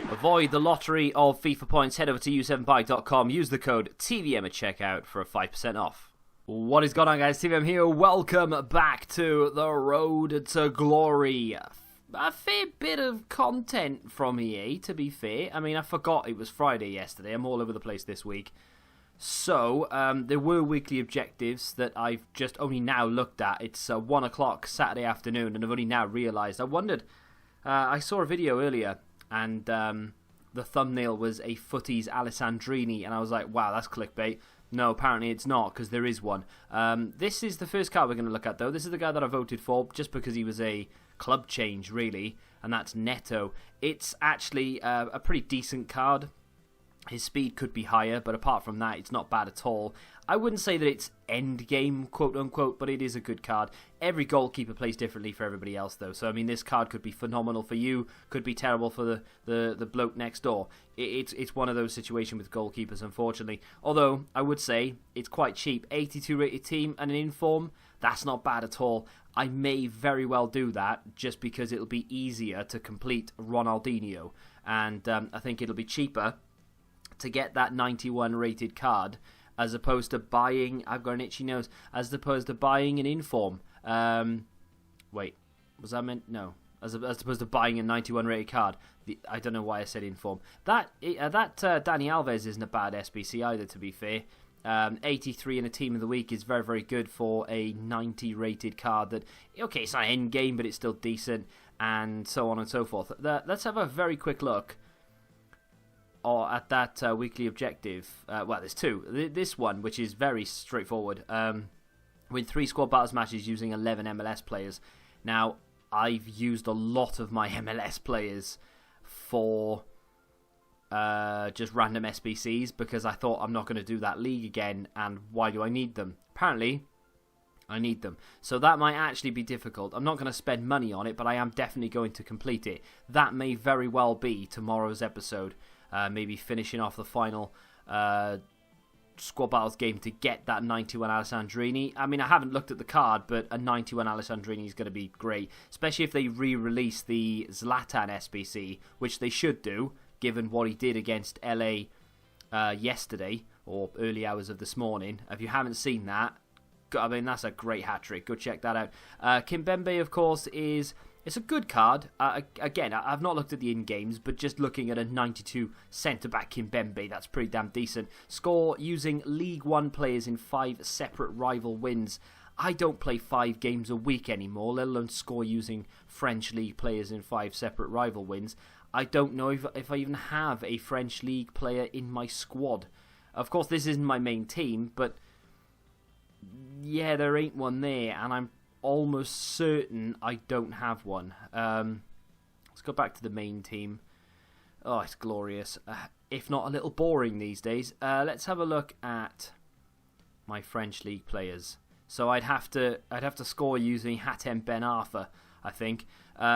Avoid the lottery of FIFA points. Head over to u7bike.com. Use the code TVM at checkout for a 5% off. What is going on, guys? TVM here. Welcome back to the road to glory. A fair bit of content from EA, to be fair. I mean, I forgot it was Friday yesterday. I'm all over the place this week. So, there were weekly objectives that I've just only now looked at. It's 1 o'clock Saturday afternoon, and I've only now realised. I wondered, I saw a video earlier, and the thumbnail was a Footies Alessandrini, and I was like, wow, that's clickbait. No, apparently it's not, because there is one. This is the first card we're going to look at, though. This is the guy that I voted for, just because he was a club change, really, and that's Neto. It's actually a pretty decent card. His speed could be higher, but apart from that, it's not bad at all. I wouldn't say that it's end game, quote unquote, but it is a good card. Every goalkeeper plays differently for everybody else, though. So, I mean, this card could be phenomenal for you, could be terrible for the bloke next door. It's one of those situations with goalkeepers, unfortunately. Although, I would say, it's quite cheap. 82 rated team and an inform, that's not bad at all. I may very well do that, just because it'll be easier to complete Ronaldinho. And I think it'll be cheaper to get that 91 rated card as opposed to buying, I've got an itchy nose, as opposed to buying an inform. Wait, was that meant? No. As opposed to buying a 91 rated card. I don't know why I said inform. That Dani Alves isn't a bad SBC either, to be fair. 83 in a team of the week is very, very good for a 90 rated card that, okay, it's not end game, but it's still decent, and so on and so forth. Let's have a very quick look at that weekly objective. Well, there's two. This one, which is very straightforward. Win 3 squad battles matches using 11 MLS players. Now, I've used a lot of my MLS players for just random SBCs because I thought I'm not going to do that league again, and why do I need them? Apparently, I need them. So that might actually be difficult. I'm not going to spend money on it, but I am definitely going to complete it. That may very well be tomorrow's episode. Maybe finishing off the final squad battles game to get that 91 Alessandrini. I mean, I haven't looked at the card, but a 91 Alessandrini is going to be great, especially if they re-release the Zlatan SBC, which they should do, given what he did against LA yesterday, or early hours of this morning. If you haven't seen that, I mean, that's a great hat-trick. Go check that out. Kimpembe, of course, it's a good card. Again, I've not looked at the in-games, but just looking at a 92 centre-back Kimpembe, that's pretty damn decent. Score using League One players in 5 separate rival wins. I don't play 5 games a week anymore, let alone score using French League players in 5 separate rival wins. I don't know if I even have a French League player in my squad. Of course, this isn't my main team, but yeah, there ain't one there, and I'm almost certain I don't have one. Let's go back to the main team. Oh, it's glorious. If not a little boring these days. Let's have a look at my French League players. So I'd have to score using Hatem Ben Arfa, I think.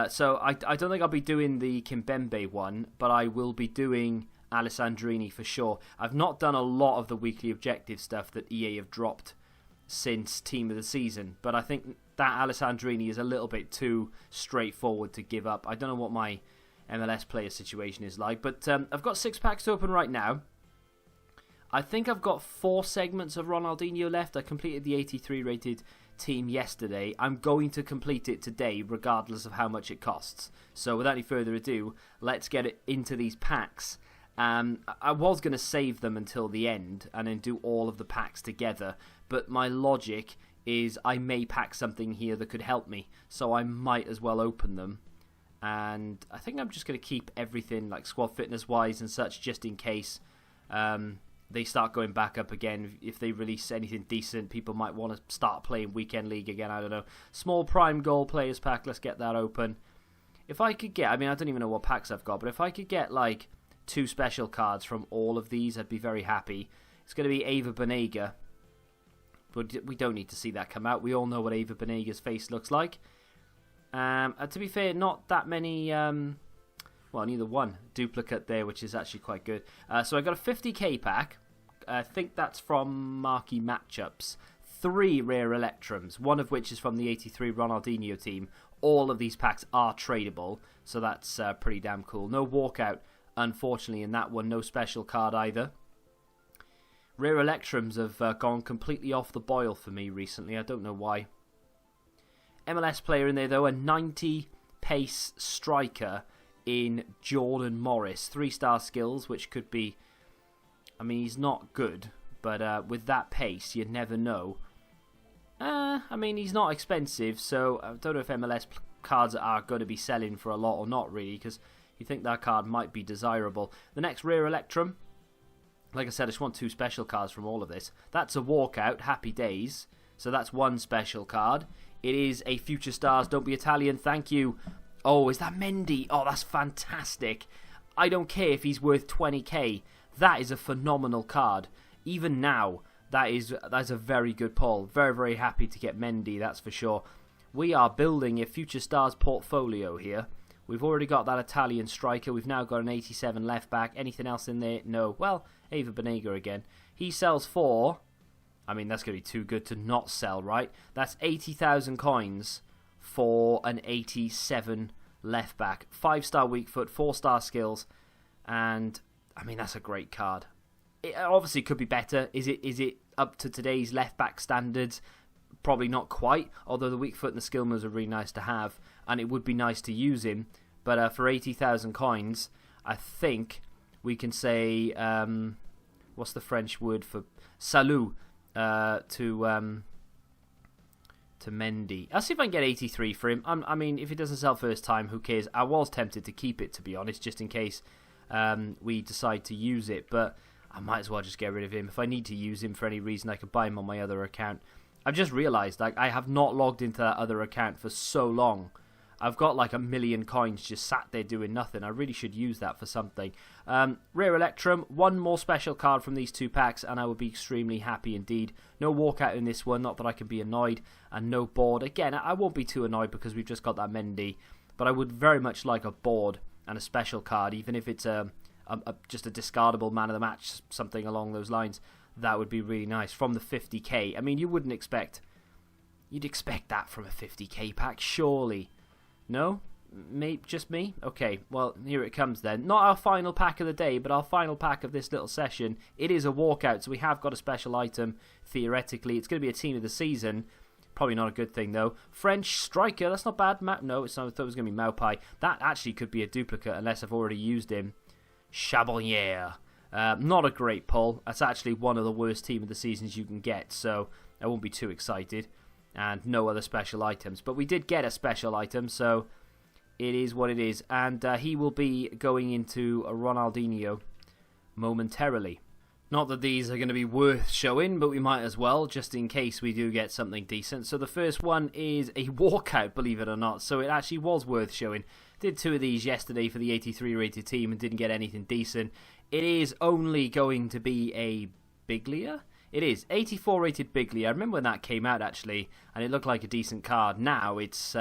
So I don't think I'll be doing the Kimpembe one, but I will be doing Alessandrini for sure. I've not done a lot of the weekly objective stuff that EA have dropped since Team of the Season, but I think that Alessandrini is a little bit too straightforward to give up. I don't know what my MLS player situation is like, but I've got 6 packs to open right now. I think I've got 4 segments of Ronaldinho left. I completed the 83 rated team yesterday. I'm going to complete it today regardless of how much it costs. So without any further ado, let's get it into these packs. I was going to save them until the end and then do all of the packs together, but my logic is I may pack something here that could help me, so I might as well open them. And I think I'm just going to keep everything like squad fitness wise and such, just in case they start going back up again. If they release anything decent, people might want to start playing weekend league again. I don't know. Small prime goal players pack, let's get that open. If I could get, I mean, I don't even know what packs I've got, but if I could get like 2 special cards from all of these, I'd be very happy. It's going to be Ava Banega, but we don't need to see that come out. We all know what Ava Banega's face looks like. To be fair, not that many, well, neither one duplicate there, which is actually quite good. So I got a 50k pack. I think that's from Marquee Matchups. 3 rare Electrums, one of which is from the 83 Ronaldinho team. All of these packs are tradable, so that's pretty damn cool. No walkout, unfortunately, in that one. No special card either. Rare Electrums have gone completely off the boil for me recently. I don't know why. MLS player in there, though, a 90 pace striker in Jordan Morris. 3-star skills, which could be... I mean, he's not good, but with that pace, you never know. I mean, he's not expensive, so I don't know if MLS cards are going to be selling for a lot or not, really, because you think that card might be desirable. The next rare Electrum, like I said, I just want 2 special cards from all of this. That's a walkout, happy days, so that's 1 special card. It is a Future Stars, don't be Italian, thank you. Oh, is that Mendy? Oh, that's fantastic. I don't care if he's worth 20k. That is a phenomenal card. Even now, that's a very good pull. Very, very happy to get Mendy, that's for sure. We are building a Future Stars portfolio here. We've already got that Italian striker. We've now got an 87 left back. Anything else in there? No. Well, Ava Banega again. He sells for... I mean, that's going to be too good to not sell, right? That's 80,000 coins for an 87 left back. 5-star weak foot, 4-star skills. And, I mean, that's a great card. It obviously could be better. Is it up to today's left back standards? Probably not quite, although the weak foot and the skill moves are really nice to have, and it would be nice to use him. But for 80,000 coins, I think we can say, what's the French word for salut to Mendy. I'll see if I can get 83 for him. I mean, if it doesn't sell first time, who cares? I was tempted to keep it, to be honest, just in case we decide to use it, but I might as well just get rid of him. If I need to use him for any reason, I could buy him on my other account. I've just realised, like, I have not logged into that other account for so long. I've got like 1 million coins just sat there doing nothing. I really should use that for something. Rare Electrum, 1 more special card from these 2 packs, and I would be extremely happy indeed. No walkout in this one, not that I can be annoyed, and no board. Again, I won't be too annoyed because we've just got that Mendy, but I would very much like a board and a special card, even if it's just a discardable man of the match, something along those lines. That would be really nice from the 50k. I mean, you wouldn't expect... You'd expect that from a 50k pack, surely. No? Just me? Okay, well, here it comes then. Not our final pack of the day, but our final pack of this little session. It is a walkout, so we have got a special item, theoretically. It's going to be a team of the season. Probably not a good thing, though. French striker, that's not bad. No, it's not. I thought it was going to be Maupai. That actually could be a duplicate, unless I've already used him. Chabonnier. Not a great pull. That's actually one of the worst team of the seasons you can get, so I won't be too excited. And no other special items. But we did get a special item, so it is what it is. And he will be going into a Ronaldinho momentarily. Not that these are going to be worth showing, but we might as well, just in case we do get something decent. So the first one is a walkout, believe it or not. So it actually was worth showing. Did 2 of these yesterday for the 83 rated team and didn't get anything decent. It is only going to be a Biglia. It is 84 rated Biglia. I remember when that came out actually, and it looked like a decent card. Now it's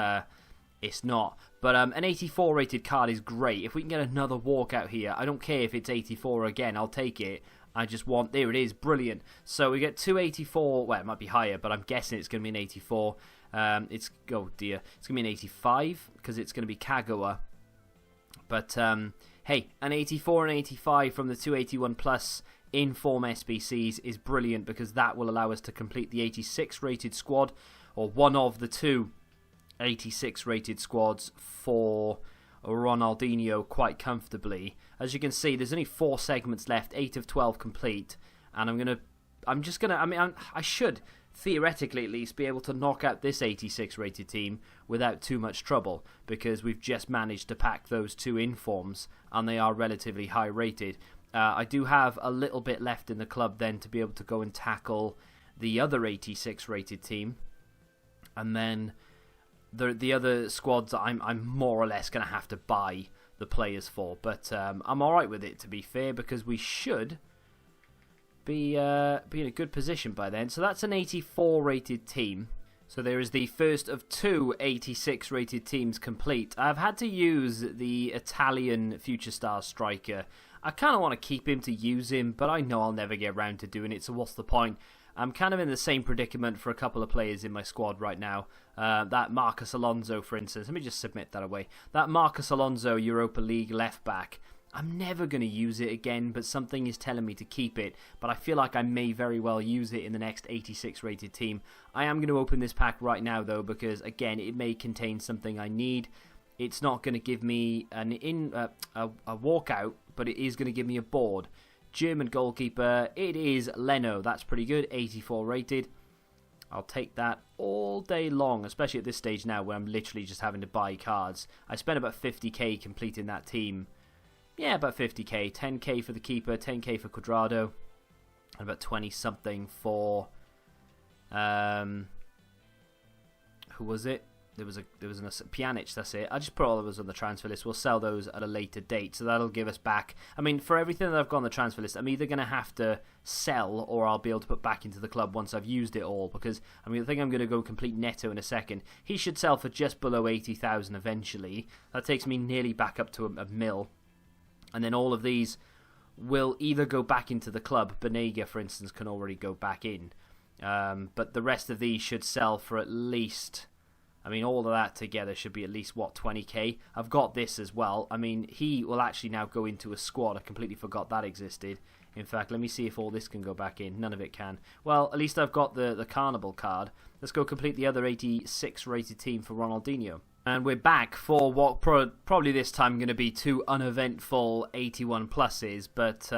not. But an 84 rated card is great. If we can get another walkout here, I don't care if it's 84 again. I'll take it. I just want... There it is. Brilliant. So we get 284. Well, it might be higher, but I'm guessing it's going to be an 84. It's... Oh, dear. It's going to be an 85, because it's going to be Kagawa. But, hey, an 84 and 85 from the 281 plus in-form SBCs is brilliant, because that will allow us to complete the 86 rated squad, or one of the 2 86 rated squads for Ronaldinho quite comfortably. As you can see, there's only 4 segments left, 8 of 12 complete, and I should theoretically at least be able to knock out this 86 rated team without too much trouble, because we've just managed to pack those 2 informs and they are relatively high rated. I do have a little bit left in the club then to be able to go and tackle the other 86 rated team, and then the other squads I'm more or less going to have to buy the players for, but I'm alright with it, to be fair, because we should be in a good position by then. So that's an 84 rated team. So there is the first of 2 86 rated teams complete. I've had to use the Italian Future Stars striker. I kind of want to keep him to use him, but I know I'll never get around to doing it, so what's the point? I'm kind of in the same predicament for a couple of players in my squad right now. That Marcus Alonso, for instance. Let me just submit that away. That Marcus Alonso Europa League left back. I'm never going to use it again, but something is telling me to keep it. But I feel like I may very well use it in the next 86 rated team. I am going to open this pack right now, though, because, again, it may contain something I need. It's not going to give me a walkout, but it is going to give me a board. German goalkeeper, it is Leno. That's pretty good, 84 rated. I'll take that all day long, especially at this stage now where I'm literally just having to buy cards. I spent about 50k completing that team. Yeah, about 50k. 10k for the keeper, 10k for Cuadrado, and about 20-something for... who was it? There was a Pjanic, that's it. I just put all of those on the transfer list. We'll sell those at a later date, so that'll give us back. I mean, for everything that I've got on the transfer list, I'm either going to have to sell or I'll be able to put back into the club once I've used it all, because I think I'm going to go complete Neto in a second. He should sell for just below 80,000 eventually. That takes me nearly back up to a mil. And then all of these will either go back into the club. Banega, for instance, can already go back in. But the rest of these should sell for at least... I mean, all of that together should be at least, 20k? I've got this as well. I mean, he will actually now go into a squad. I completely forgot that existed. In fact, let me see if all this can go back in. None of it can. Well, at least I've got the Carnival card. Let's go complete the other 86 rated team for Ronaldinho. And we're back for what probably this time going to be 2 uneventful 81 pluses. But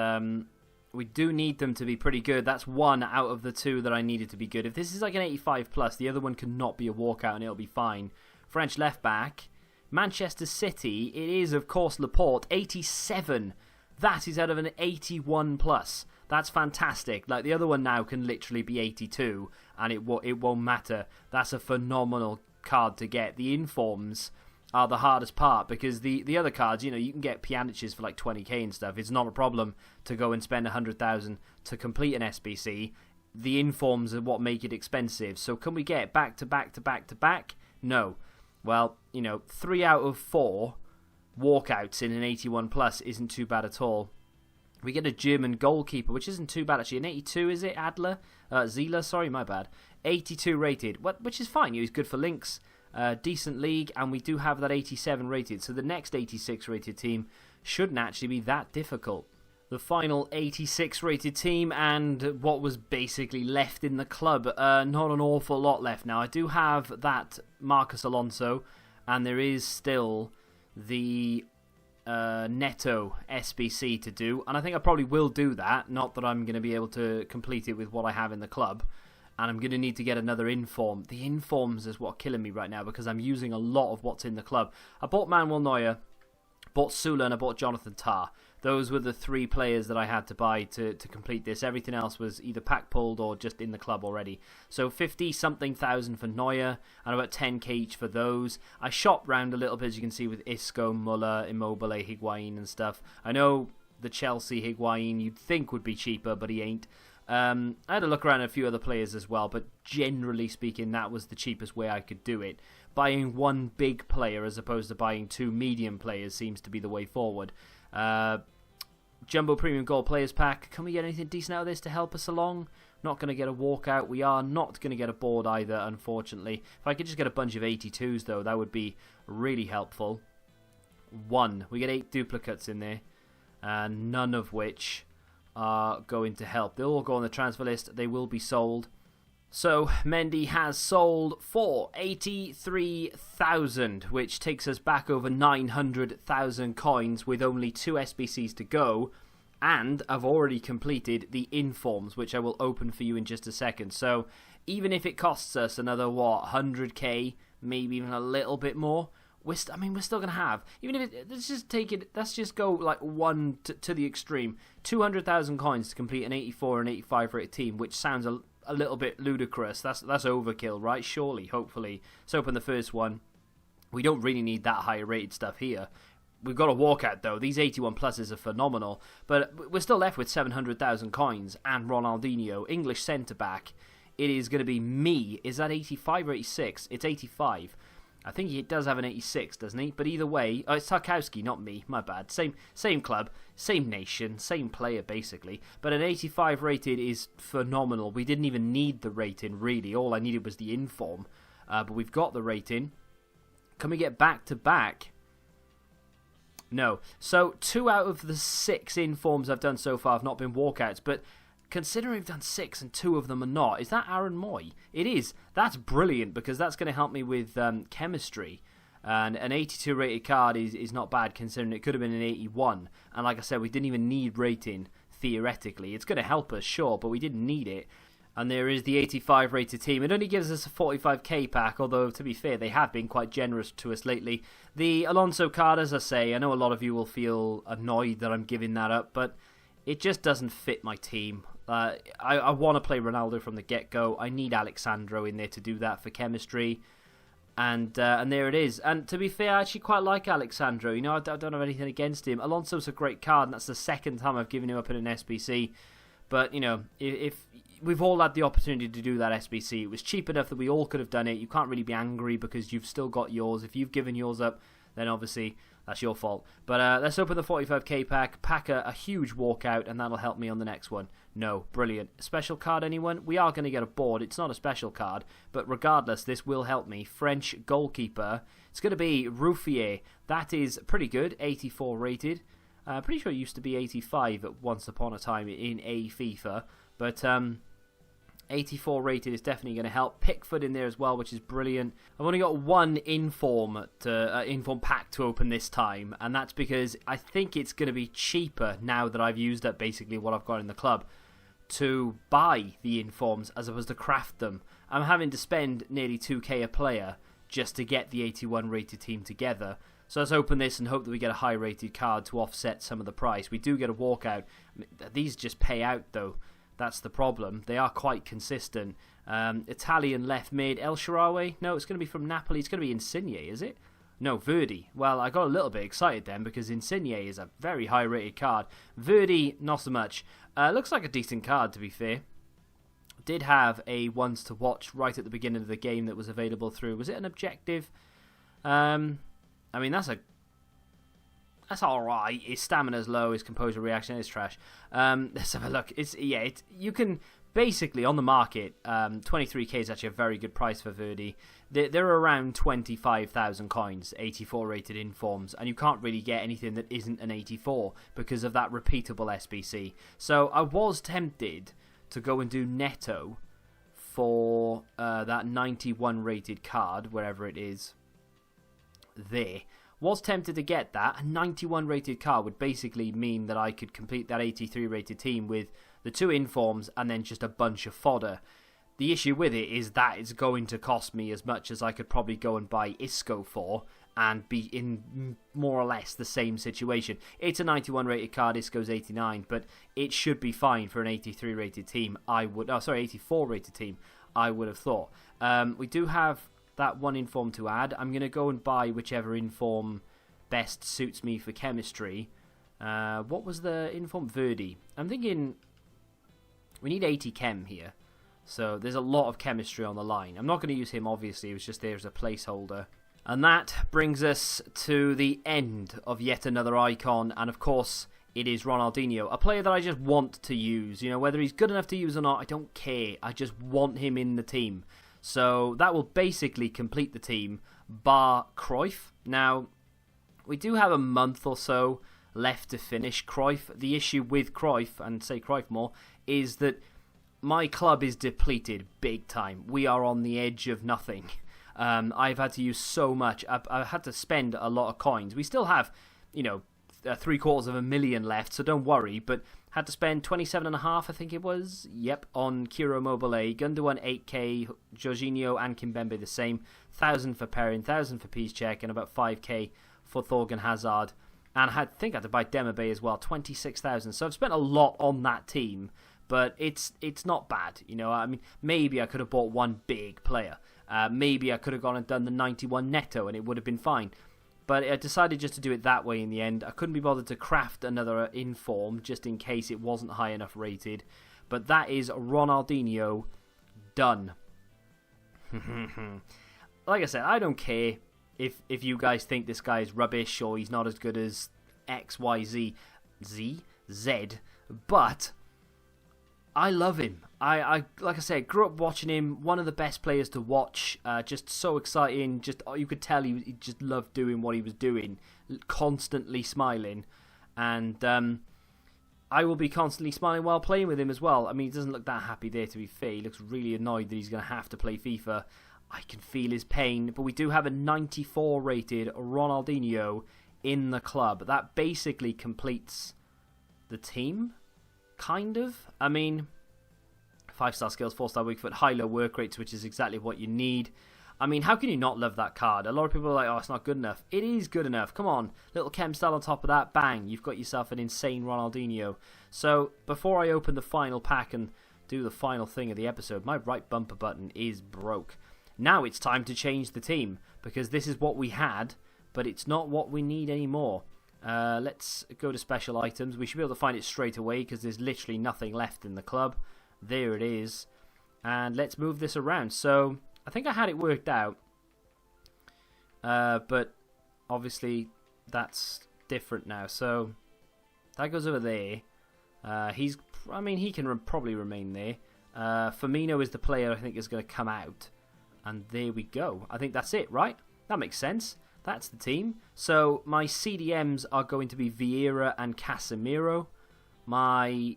we do need them to be pretty good. That's 1 out of the 2 that I needed to be good. If this is like an 85 plus, the other one cannot be a walkout and it'll be fine. French left back. Manchester City. It is, of course, Laporte. 87. That is out of an 81 plus. That's fantastic. Like, the other one now can literally be 82 and it won't matter. That's a phenomenal card to get. The informs are the hardest part, because the other cards, you can get Pjanic's for like 20k and stuff. It's not a problem to go and spend 100,000 to complete an SBC. The informs are what make it expensive. So can we get back to back to back to back? No. Well, 3 out of 4 walkouts in an 81 plus isn't too bad at all. We get a German goalkeeper, which isn't too bad actually. An 82, is it? Zieler, sorry, my bad. 82 rated, which is fine. He's good for links. Decent league, and we do have that 87 rated, so the next 86 rated team shouldn't actually be that difficult. The final 86 rated team, and what was basically left in the club, not an awful lot left now. I do have that Marcus Alonso, and there is still the Neto SBC to do, and I think I probably will do that, not that I'm going to be able to complete it with what I have in the club. And I'm going to need to get another inform. The informs is what's killing me right now, because I'm using a lot of what's in the club. I bought Manuel Neuer, bought Sula, and I bought Jonathan Tah. Those were the 3 players that I had to buy to complete this. Everything else was either pack pulled or just in the club already. So 50-something thousand for Neuer, and about 10k each for those. I shopped round a little bit, as you can see, with Isco, Muller, Immobile, Higuain and stuff. I know the Chelsea Higuain you'd think would be cheaper, but he ain't. I had a look around at a few other players as well, but generally speaking, that was the cheapest way I could do it. Buying 1 big player as opposed to buying 2 medium players seems to be the way forward. Jumbo Premium Gold Players Pack. Can we get anything decent out of this to help us along? Not going to get a walkout. We are not going to get a board either, unfortunately. If I could just get a bunch of 82s, though, that would be really helpful. 1. We get 8 duplicates in there, and none of which are going to help. They'll all go on the transfer list. They will be sold. So Mendy has sold for 83,000, which takes us back over 900,000 coins with only 2 SBCs to go. And I've already completed the informs, which I will open for you in just a second. So even if it costs us another 100k, maybe even a little bit more, we're still going to have, even if let's just go like 1 to the extreme, 200,000 coins to complete an 84 and 85 rated team, which sounds a little bit ludicrous. That's overkill, right? Surely, hopefully. Let's open the first one. We don't really need that higher rated stuff here. We've got a walkout though. These 81 pluses are phenomenal, but we're still left with 700,000 coins and Ronaldinho, English centre back. It is going to be me. Is that 85 or 86? It's 85. I think he does have an 86, doesn't he? But either way, oh, it's Tarkowski, not me. My bad. Same club, same nation, same player, basically. But an 85 rated is phenomenal. We didn't even need the rating, really. All I needed was the inform. But we've got the rating. Can we get back-to-back? No. So 2 out of the 6 informs I've done so far have not been walkouts. But considering we've done 6 and 2 of them are not, is that Aaron Moy? It is. That's brilliant because that's going to help me with chemistry. And an 82 rated card is not bad considering it could have been an 81. And like I said, we didn't even need rating theoretically. It's going to help us, sure, but we didn't need it. And there is the 85 rated team. It only gives us a 45k pack, although to be fair, they have been quite generous to us lately. The Alonso card, as I say, I know a lot of you will feel annoyed that I'm giving that up, but it just doesn't fit my team. I want to play Ronaldo from the get-go. I need Alexandro in there to do that for chemistry. And there it is. And to be fair, I actually quite like Alexandro. You know, I don't have anything against him. Alonso's a great card, and that's the second time I've given him up in an SBC. But, you know, if we've all had the opportunity to do that SBC. It was cheap enough that we all could have done it. You can't really be angry because you've still got yours. If you've given yours up, then obviously that's your fault. But let's open the 45k pack, pack a huge walkout, and that'll help me on the next one. No, brilliant. Special card, anyone? We are going to get a board. It's not a special card, but regardless, this will help me. French goalkeeper. It's going to be Ruffier. That is pretty good, 84 rated. Pretty sure it used to be 85 at once upon a time in a FIFA, but 84 rated is definitely going to help. Pickford in there as well, which is brilliant. I've only got one inform pack to open this time, and that's because I think it's going to be cheaper now that I've used up basically what I've got in the club to buy the informs as opposed to craft them. I'm having to spend nearly 2k a player just to get the 81 rated team together. So let's open this and hope that we get a high rated card to offset some of the price. We do get a walkout. These just pay out though. That's the problem. They are quite consistent. Italian left mid, El Shaarawy. No, it's going to be from Napoli. It's going to be Insigne, is it? No, Verdi. Well, I got a little bit excited then because Insigne is a very high rated card. Verdi, not so much. Looks like a decent card, to be fair. Did have a ones to watch right at the beginning of the game that was available through. Was it an objective? I mean, that's alright. His stamina's low, his composure reaction is trash. Let's have a look. You can basically on the market, 23k is actually a very good price for Verdi. They're around 25,000 coins, 84 rated informs, and you can't really get anything that isn't an 84 because of that repeatable SBC. So I was tempted to go and do Neto for that 91 rated card, wherever it is. There. Was tempted to get that. A 91 rated card would basically mean that I could complete that 83 rated team with the 2 informs and then just a bunch of fodder. The issue with it is that it's going to cost me as much as I could probably go and buy Isco for and be in more or less the same situation. It's a 91 rated card, Isco's 89, but it should be fine for an 83 rated team. 84 rated team, I would have thought. We do have that one inform to add. I'm going to go and buy whichever inform best suits me for chemistry. What was the inform? Verdi. I'm thinking we need 80 chem here. So there's a lot of chemistry on the line. I'm not going to use him, obviously. It was just there as a placeholder. And that brings us to the end of yet another icon. And of course, it is Ronaldinho. A player that I just want to use. You know, whether he's good enough to use or not, I don't care. I just want him in the team. So that will basically complete the team, bar Cruyff. Now, we do have a month or so left to finish Cruyff. The issue with Cruyff, and say Cruyff more, is that my club is depleted big time. We are on the edge of nothing. I've had to use so much. I've had to spend a lot of coins. We still have, 750,000 left, so don't worry, but had to spend 27.5, I think it was, on Kiro Mobile. Gundogan 8k, Jorginho and Kimpembe the same, 1,000 for Perrin, 1,000 for Piszczek, and about 5k for Thorgan Hazard. And I think I had to buy Demabe as well, 26,000. So I've spent a lot on that team, but it's not bad. I mean, maybe I could have bought one big player. Maybe I could have gone and done the 91 Neto, and it would have been fine. But I decided just to do it that way in the end. I couldn't be bothered to craft another inform just in case it wasn't high enough rated. But that is Ronaldinho done. Like I said, I don't care. if you guys think this guy is rubbish or he's not as good as X, Y, Z, Z, but I love him. I like I said, grew up watching him. One of the best players to watch. Just so exciting. Just you could tell he just loved doing what he was doing, constantly smiling, and I will be constantly smiling while playing with him as well. I mean, he doesn't look that happy there, to be fair. He looks really annoyed that he's going to have to play FIFA. I can feel his pain, but we do have a 94 rated Ronaldinho in the club. That basically completes the team, kind of. I mean, 5-star skills, 4-star weak foot, high-low work rates, which is exactly what you need. I mean, how can you not love that card? A lot of people are like, oh, it's not good enough. It is good enough. Come on. Little chem style on top of that. Bang. You've got yourself an insane Ronaldinho. So, before I open the final pack and do the final thing of the episode, my right bumper button is broke. Now it's time to change the team, because this is what we had, but it's not what we need anymore. Let's go to special items. We should be able to find it straight away, because there's literally nothing left in the club. There it is. And let's move this around. So, I think I had it worked out. But obviously that's different now. So, that goes over there. He can probably remain there. Firmino is the player I think is going to come out. And there we go. I think that's it, right? That makes sense. That's the team. So my CDMs are going to be Vieira and Casemiro. I'm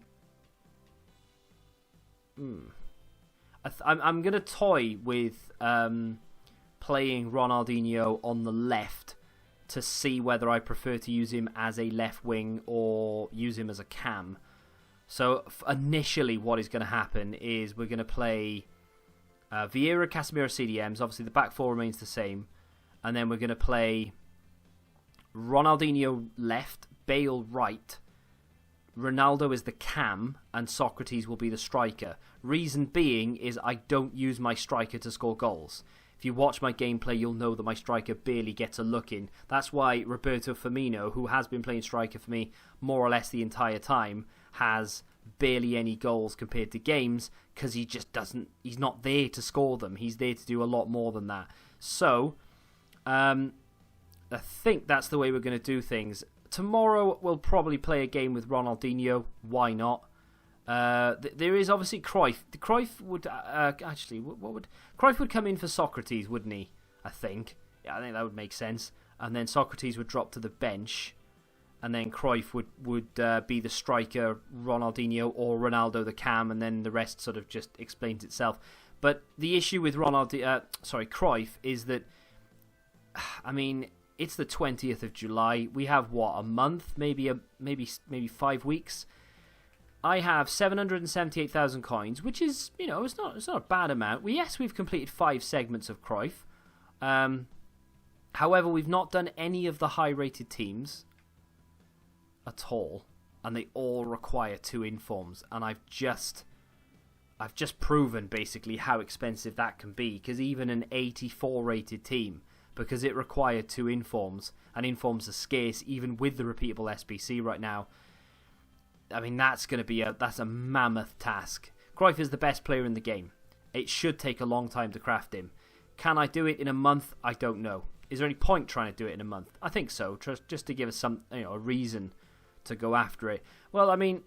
going to toy with playing Ronaldinho on the left to see whether I prefer to use him as a left wing or use him as a cam. So initially what is going to happen is we're going to play Vieira, Casemiro, CDMs. Obviously the back four remains the same. And then we're going to play Ronaldinho left, Bale right, Ronaldo is the cam, and Socrates will be the striker. Reason being is I don't use my striker to score goals. If you watch my gameplay, you'll know that my striker barely gets a look in. That's why Roberto Firmino, who has been playing striker for me more or less the entire time, has barely any goals compared to games, because he's not there to score them. He's there to do a lot more than that. So, I think that's the way we're going to do things. Tomorrow we'll probably play a game with Ronaldinho. Why not? There is obviously Cruyff. Cruyff would Cruyff would come in for Socrates, wouldn't he? I think that would make sense. And then Socrates would drop to the bench, and then Cruyff would be the striker, Ronaldinho or Ronaldo the cam, and then the rest sort of just explains itself. But the issue with Cruyff is that, I mean, it's the 20th of July. We have a month, maybe 5 weeks. I have 778,000 coins, which is, it's not a bad amount. We've completed 5 segments of Cruyff. However, we've not done any of the high-rated teams at all, and they all require 2 informs. And I've just proven basically how expensive that can be, because even an 84 rated team, because it required 2 informs, and informs are scarce even with the repeatable SBC right now. I mean, that's a mammoth task. Cruyff is the best player in the game. It should take a long time to craft him. Can I do it in a month? I don't know. Is there any point trying to do it in a month? I think so, just to give us a reason to go after it. Well, I mean,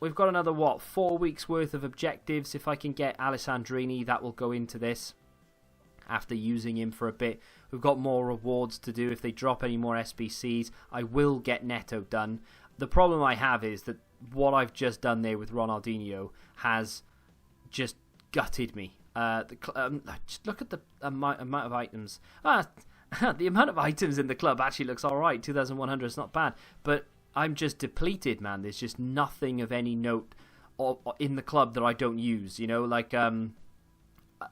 we've got another 4 weeks worth of objectives. If I can get Alessandrini, that will go into this. After using him for a bit, we've got more rewards to do. If they drop any more SBCs, I will get Neto done. The problem I have is that what I've just done there with Ronaldinho has just gutted me. Just look at the amount of items. The amount of items in the club actually looks alright. 2,100 is not bad. But I'm just depleted, man. There's just nothing of any note in the club that I don't use.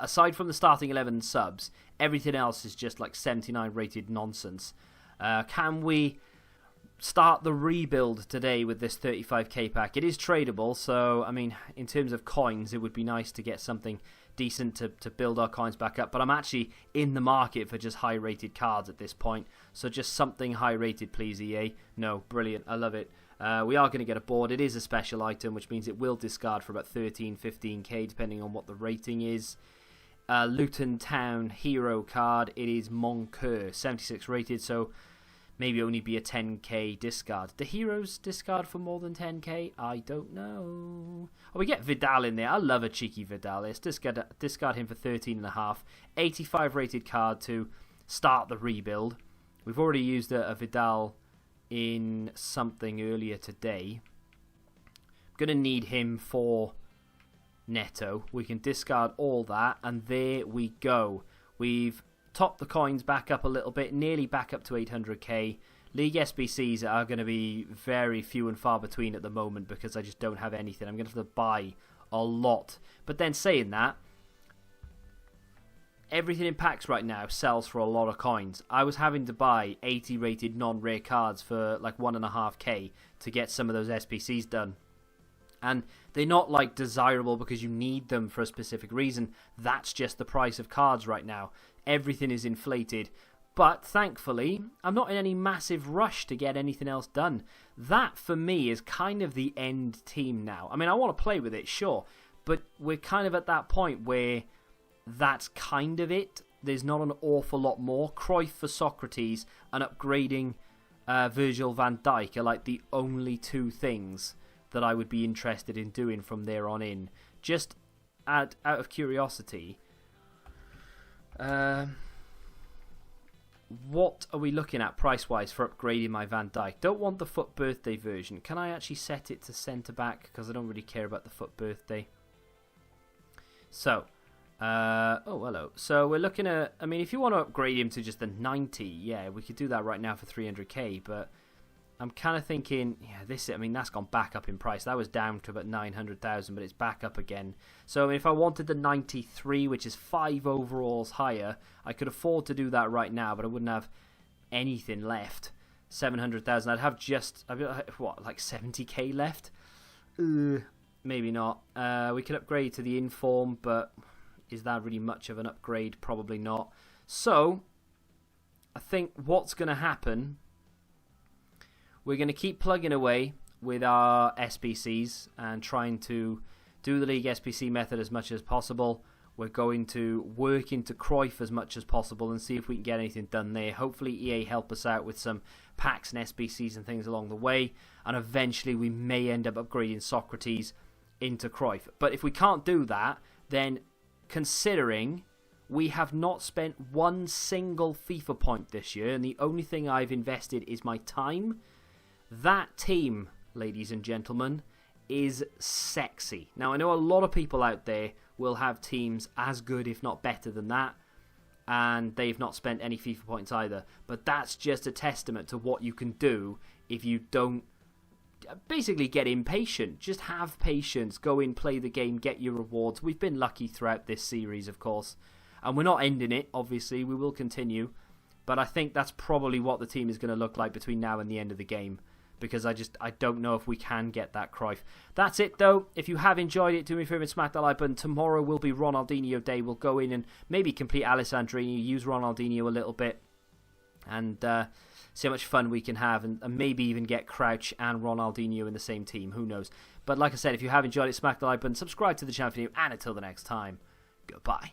Aside from the starting 11 subs, everything else is just like 79 rated nonsense. Can we start the rebuild today with this 35k pack? It is tradable, so I mean, in terms of coins, it would be nice to get something decent to build our coins back up. But I'm actually in the market for just high rated cards at this point, so just something high rated, please, EA. No, brilliant, I love it. We are going to get a board. It is a special item, which means it will discard for about 13, 15k, depending on what the rating is. Luton Town hero card. It is Moncur, 76 rated, so maybe only be a 10k discard. Do heroes discard for more than 10k? I don't know. Oh, we get Vidal in there. I love a cheeky Vidal. Let's discard him for 13.5. 85 rated card to start the rebuild. We've already used a Vidal in something earlier today. I'm going to need him for Neto. We can discard all that, and there we go. We've topped the coins back up a little bit, nearly back up to 800k. League SBCs are going to be very few and far between at the moment because I just don't have anything. I'm going to have to buy a lot. But then saying that, everything in packs right now sells for a lot of coins. I was having to buy 80 rated non-rare cards for like 1.5k to get some of those SBCs done. And they're not like desirable because you need them for a specific reason. That's just the price of cards right now. Everything is inflated. But thankfully, I'm not in any massive rush to get anything else done. That, for me, is kind of the end team now. I mean, I want to play with it, sure. But we're kind of at that point where that's kind of it. There's not an awful lot more. Cruyff for Socrates and upgrading Virgil van Dijk are like the only two things that I would be interested in doing from there on in. Just out of curiosity, what are we looking at price-wise for upgrading my Van Dijk? Don't want the FUT birthday version. Can I actually set it to centre-back? Because I don't really care about the FUT birthday. So, oh, hello. So we're looking at, I mean, if you want to upgrade him to just the 90, yeah, we could do that right now for 300k, but I'm kind of thinking, yeah, I mean, that's gone back up in price. That was down to about 900,000, but it's back up again. So if I wanted the 93, which is 5 overalls higher, I could afford to do that right now, but I wouldn't have anything left. 700,000. I'd have just, what, like 70k left? Maybe not. We could upgrade to the Inform, but is that really much of an upgrade? Probably not. So, I think what's going to happen, we're going to keep plugging away with our SBCs and trying to do the League SBC method as much as possible. We're going to work into Cruyff as much as possible and see if we can get anything done there. Hopefully EA help us out with some packs and SBCs and things along the way. And eventually we may end up upgrading Socrates into Cruyff. But if we can't do that, then considering we have not spent one single FIFA point this year, and the only thing I've invested is my time, that team, ladies and gentlemen, is sexy. Now, I know a lot of people out there will have teams as good, if not better than that, and they've not spent any FIFA points either. But that's just a testament to what you can do if you don't basically get impatient. Just have patience, go in, play the game, get your rewards. We've been lucky throughout this series, of course, and we're not ending it, obviously. We will continue, but I think that's probably what the team is going to look like between now and the end of the game, because I don't know if we can get that Cruyff. That's it, though. If you have enjoyed it, do me a favour and smack that like button. Tomorrow will be Ronaldinho Day. We'll go in and maybe complete Alessandrini, use Ronaldinho a little bit, and see how much fun we can have, and maybe even get Crouch and Ronaldinho in the same team. Who knows? But like I said, if you have enjoyed it, smack the like button, subscribe to the channel for new, and until the next time, goodbye.